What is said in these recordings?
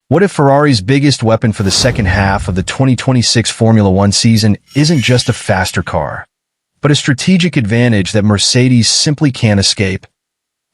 What if Ferrari's biggest weapon for the second half of the 2026 Formula One season isn't just a faster car, but a strategic advantage that Mercedes simply can't escape?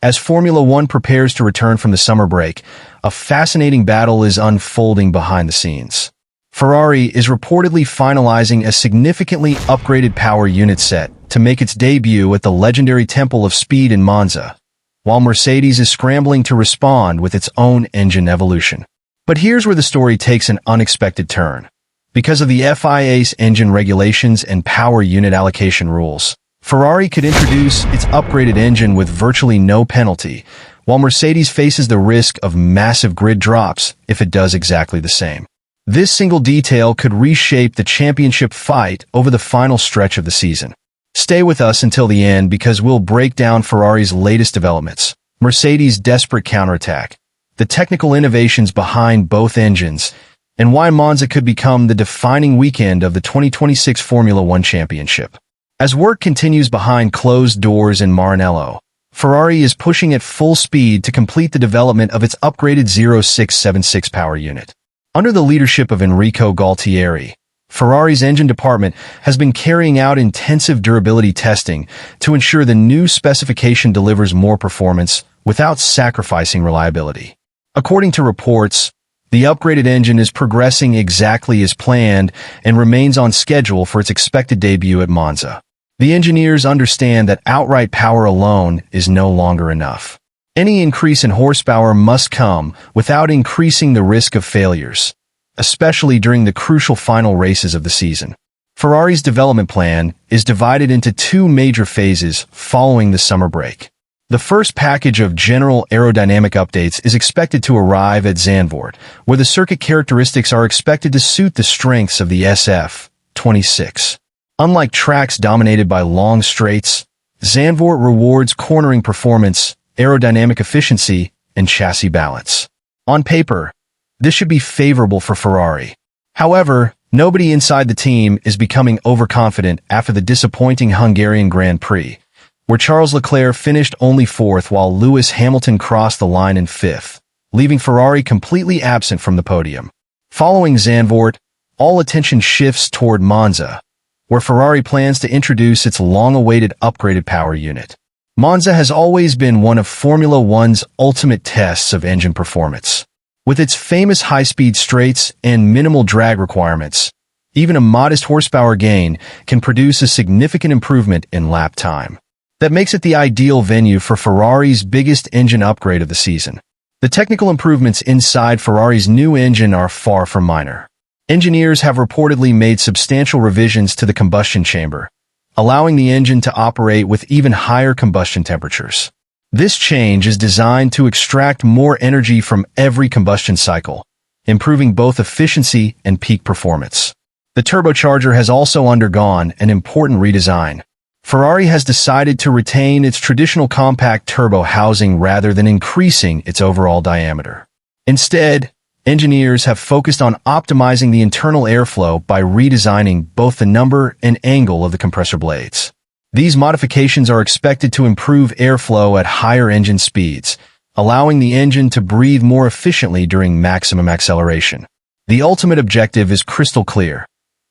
As Formula One prepares to return from the summer break, a fascinating battle is unfolding behind the scenes. Ferrari is reportedly finalizing a significantly upgraded power unit set to make its debut at the legendary Temple of Speed in Monza, while Mercedes is scrambling to respond with its own engine evolution. But here's where the story takes an unexpected turn. Because of the FIA's engine regulations and power unit allocation rules, Ferrari could introduce its upgraded engine with virtually no penalty, while Mercedes faces the risk of massive grid drops if it does exactly the same. This single detail could reshape the championship fight over the final stretch of the season. Stay with us until the end because we'll break down Ferrari's latest developments, Mercedes' desperate counterattack, the technical innovations behind both engines, and why Monza could become the defining weekend of the 2026 Formula One Championship. As work continues behind closed doors in Maranello, Ferrari is pushing at full speed to complete the development of its upgraded 0676 power unit. Under the leadership of Enrico Galtieri, Ferrari's engine department has been carrying out intensive durability testing to ensure the new specification delivers more performance without sacrificing reliability. According to reports, the upgraded engine is progressing exactly as planned and remains on schedule for its expected debut at Monza. The engineers understand that outright power alone is no longer enough. Any increase in horsepower must come without increasing the risk of failures, especially during the crucial final races of the season. Ferrari's development plan is divided into two major phases following the summer break. The first package of general aerodynamic updates is expected to arrive at Zandvoort, where the circuit characteristics are expected to suit the strengths of the SF26. Unlike tracks dominated by long straights, Zandvoort rewards cornering performance, aerodynamic efficiency, and chassis balance. On paper, this should be favorable for Ferrari. However, nobody inside the team is becoming overconfident after the disappointing Hungarian Grand Prix, where Charles Leclerc finished only fourth while Lewis Hamilton crossed the line in fifth, leaving Ferrari completely absent from the podium. Following Zandvoort, all attention shifts toward Monza, where Ferrari plans to introduce its long-awaited upgraded power unit. Monza has always been one of Formula One's ultimate tests of engine performance. With its famous high-speed straights and minimal drag requirements, even a modest horsepower gain can produce a significant improvement in lap time. That makes it the ideal venue for Ferrari's biggest engine upgrade of the season. The technical improvements inside Ferrari's new engine are far from minor. Engineers have reportedly made substantial revisions to the combustion chamber, allowing the engine to operate with even higher combustion temperatures. This change is designed to extract more energy from every combustion cycle, improving both efficiency and peak performance. The turbocharger has also undergone an important redesign. Ferrari has decided to retain its traditional compact turbo housing rather than increasing its overall diameter. Instead, engineers have focused on optimizing the internal airflow by redesigning both the number and angle of the compressor blades. These modifications are expected to improve airflow at higher engine speeds, allowing the engine to breathe more efficiently during maximum acceleration. The ultimate objective is crystal clear: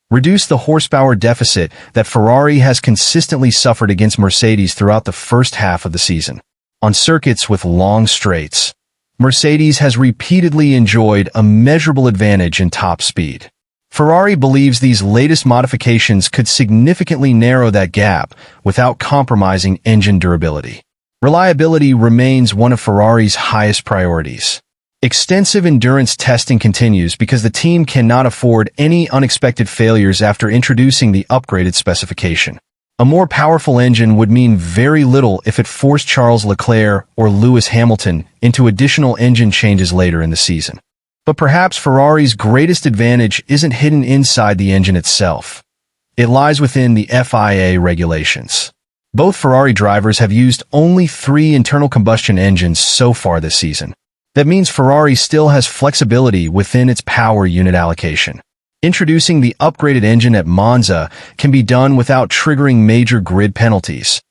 reduce the horsepower deficit that Ferrari has consistently suffered against Mercedes throughout the first half of the season. On circuits with long straights, Mercedes has repeatedly enjoyed a measurable advantage in top speed. Ferrari believes these latest modifications could significantly narrow that gap without compromising engine durability. Reliability remains one of Ferrari's highest priorities. Extensive endurance testing continues because the team cannot afford any unexpected failures after introducing the upgraded specification. A more powerful engine would mean very little if it forced Charles Leclerc or Lewis Hamilton into additional engine changes later in the season. But perhaps Ferrari's greatest advantage isn't hidden inside the engine itself. It lies within the FIA regulations. Both Ferrari drivers have used only 3 internal combustion engines so far this season. That means Ferrari still has flexibility within its power unit allocation. Introducing the upgraded engine at Monza can be done without triggering major grid penalties,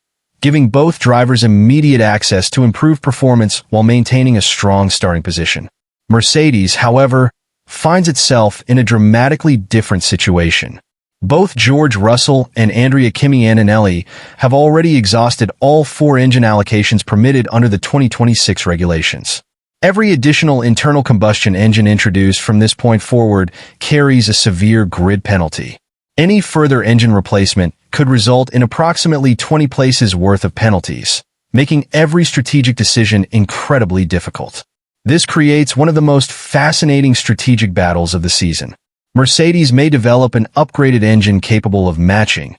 giving both drivers immediate access to improved performance while maintaining a strong starting position. Mercedes, however, finds itself in a dramatically different situation. Both George Russell and Kimi Antonelli have already exhausted all 4 engine allocations permitted under the 2026 regulations. Every additional internal combustion engine introduced from this point forward carries a severe grid penalty. Any further engine replacement could result in approximately 20 places worth of penalties, making every strategic decision incredibly difficult. This creates one of the most fascinating strategic battles of the season. Mercedes may develop an upgraded engine capable of matching,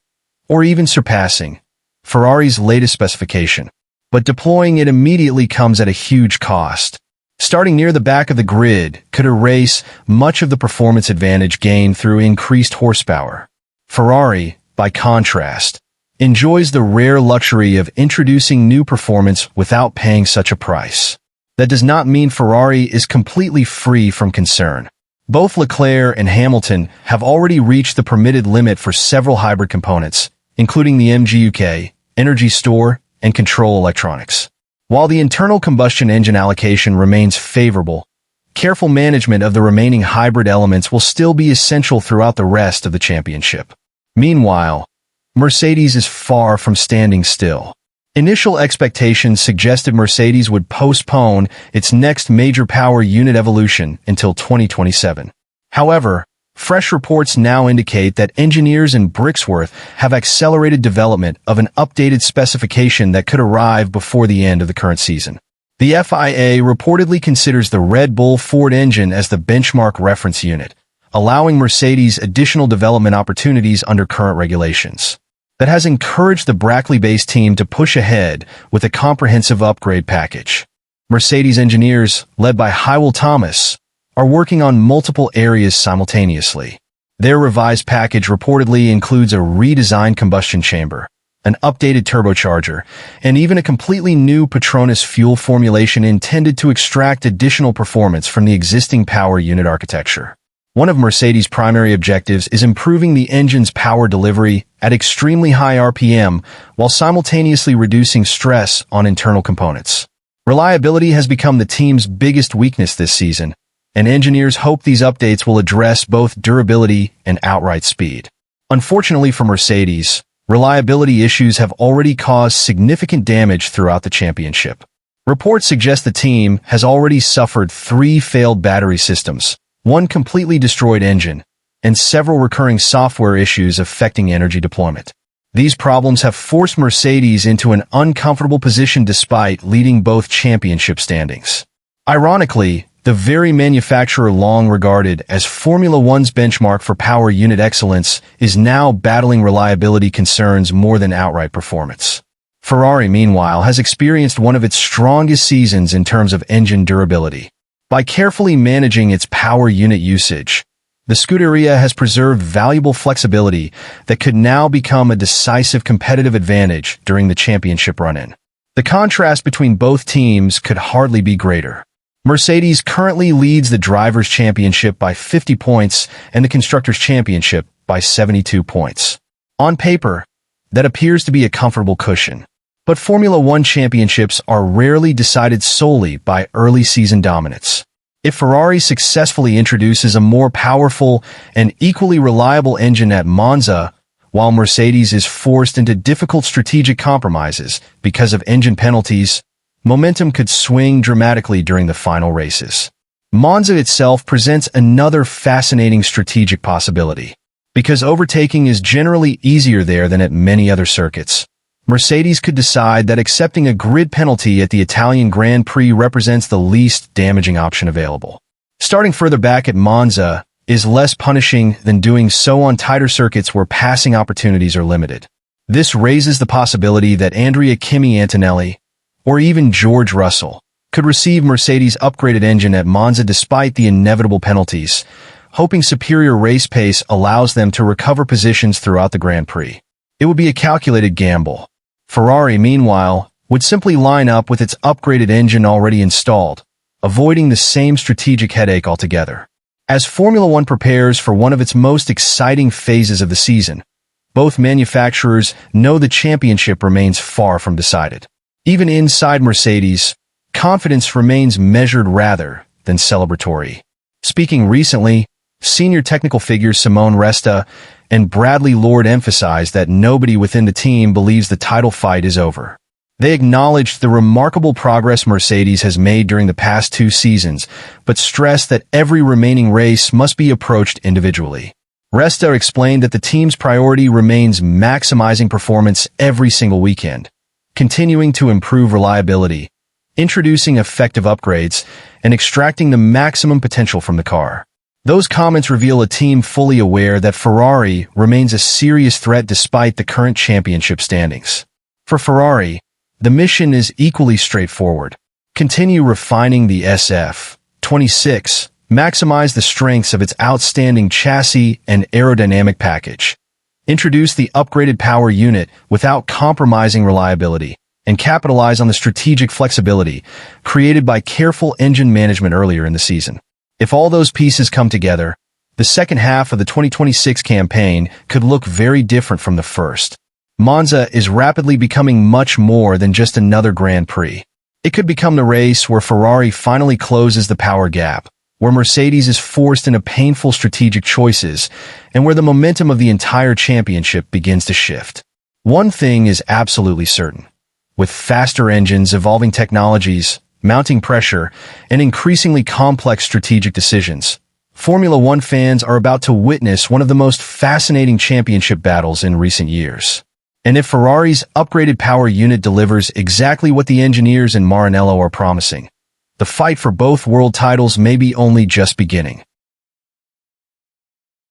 or even surpassing, Ferrari's latest specification, but deploying it immediately comes at a huge cost. Starting near the back of the grid could erase much of the performance advantage gained through increased horsepower. Ferrari, by contrast, enjoys the rare luxury of introducing new performance without paying such a price. That does not mean Ferrari is completely free from concern. Both Leclerc and Hamilton have already reached the permitted limit for several hybrid components, including the MGUK, energy store, and control electronics. While the internal combustion engine allocation remains favorable, careful management of the remaining hybrid elements will still be essential throughout the rest of the championship. Meanwhile, Mercedes is far from standing still. Initial expectations suggested Mercedes would postpone its next major power unit evolution until 2027. However, fresh reports now indicate that engineers in Brixworth have accelerated development of an updated specification that could arrive before the end of the current season. The FIA reportedly considers the Red Bull Ford engine as the benchmark reference unit, allowing Mercedes additional development opportunities under current regulations. That has encouraged the Brackley-based team to push ahead with a comprehensive upgrade package. Mercedes engineers, led by Hywell Thomas, are working on multiple areas simultaneously. Their revised package reportedly includes a redesigned combustion chamber, an updated turbocharger, and even a completely new Petronas fuel formulation intended to extract additional performance from the existing power unit architecture. One of Mercedes' primary objectives is improving the engine's power delivery at extremely high RPM while simultaneously reducing stress on internal components. Reliability has become the team's biggest weakness this season, and engineers hope these updates will address both durability and outright speed. Unfortunately for Mercedes, reliability issues have already caused significant damage throughout the championship. Reports suggest the team has already suffered 3 failed battery systems, 1 completely destroyed engine, and several recurring software issues affecting energy deployment. These problems have forced Mercedes into an uncomfortable position despite leading both championship standings. Ironically, the very manufacturer long regarded as Formula One's benchmark for power unit excellence is now battling reliability concerns more than outright performance. Ferrari, meanwhile, has experienced one of its strongest seasons in terms of engine durability. By carefully managing its power unit usage, the Scuderia has preserved valuable flexibility that could now become a decisive competitive advantage during the championship run-in. The contrast between both teams could hardly be greater. Mercedes currently leads the Drivers' Championship by 50 points and the Constructors' Championship by 72 points. On paper, that appears to be a comfortable cushion. But Formula One championships are rarely decided solely by early season dominance. If Ferrari successfully introduces a more powerful and equally reliable engine at Monza, while Mercedes is forced into difficult strategic compromises because of engine penalties, momentum could swing dramatically during the final races. Monza itself presents another fascinating strategic possibility. Because overtaking is generally easier there than at many other circuits, Mercedes could decide that accepting a grid penalty at the Italian Grand Prix represents the least damaging option available. Starting further back at Monza is less punishing than doing so on tighter circuits where passing opportunities are limited. This raises the possibility that Kimi Antonelli, or even George Russell, could receive Mercedes' upgraded engine at Monza despite the inevitable penalties, hoping superior race pace allows them to recover positions throughout the Grand Prix. It would be a calculated gamble. Ferrari, meanwhile, would simply line up with its upgraded engine already installed, avoiding the same strategic headache altogether. As Formula One prepares for one of its most exciting phases of the season, both manufacturers know the championship remains far from decided. Even inside Mercedes, confidence remains measured rather than celebratory. Speaking recently, senior technical figures Simone Resta and Bradley Lord emphasized that nobody within the team believes the title fight is over. They acknowledged the remarkable progress Mercedes has made during the past 2 seasons, but stressed that every remaining race must be approached individually. Resta explained that the team's priority remains maximizing performance every single weekend, continuing to improve reliability, introducing effective upgrades, and extracting the maximum potential from the car. Those comments reveal a team fully aware that Ferrari remains a serious threat despite the current championship standings. For Ferrari, the mission is equally straightforward. Continue refining the SF26, maximize the strengths of its outstanding chassis and aerodynamic package, introduce the upgraded power unit without compromising reliability, and capitalize on the strategic flexibility created by careful engine management earlier in the season. If all those pieces come together, the second half of the 2026 campaign could look very different from the first. Monza is rapidly becoming much more than just another Grand Prix. It could become the race where Ferrari finally closes the power gap, where Mercedes is forced into painful strategic choices, and where the momentum of the entire championship begins to shift. One thing is absolutely certain. With faster engines, evolving technologies, mounting pressure, and increasingly complex strategic decisions, Formula One fans are about to witness one of the most fascinating championship battles in recent years. And if Ferrari's upgraded power unit delivers exactly what the engineers in Maranello are promising, the fight for both world titles may be only just beginning.